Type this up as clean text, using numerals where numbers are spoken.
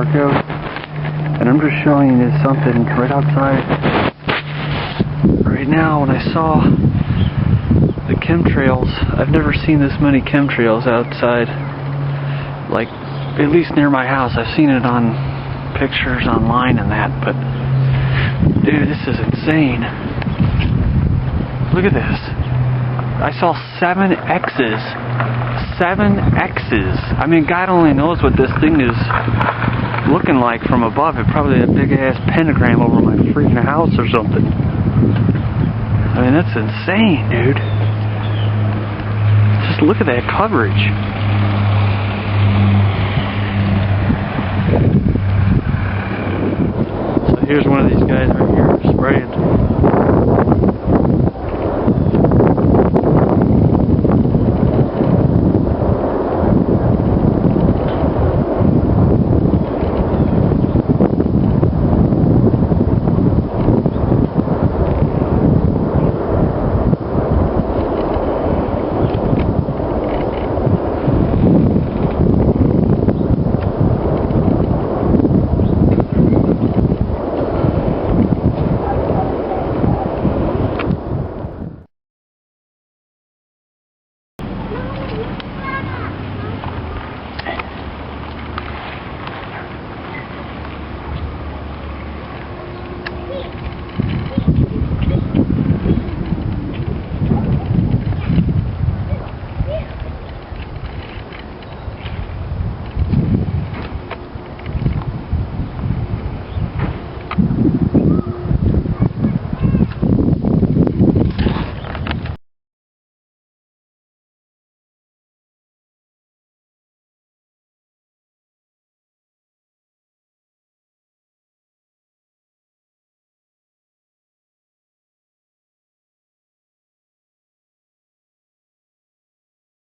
barcode, and I'm just showing you something right outside. Right now, when I saw the chemtrails, I've never seen this many chemtrails outside, like, at least near my house. I've seen it on pictures online and that, but dude, this is insane. Look at this. I saw 7 X's. 7 X's. I mean, God only knows what this thing is looking like from above. It probably a big ass pentagram over my freaking house or something. I mean, that's insane, dude. Just look at that coverage. So here's one of these guys right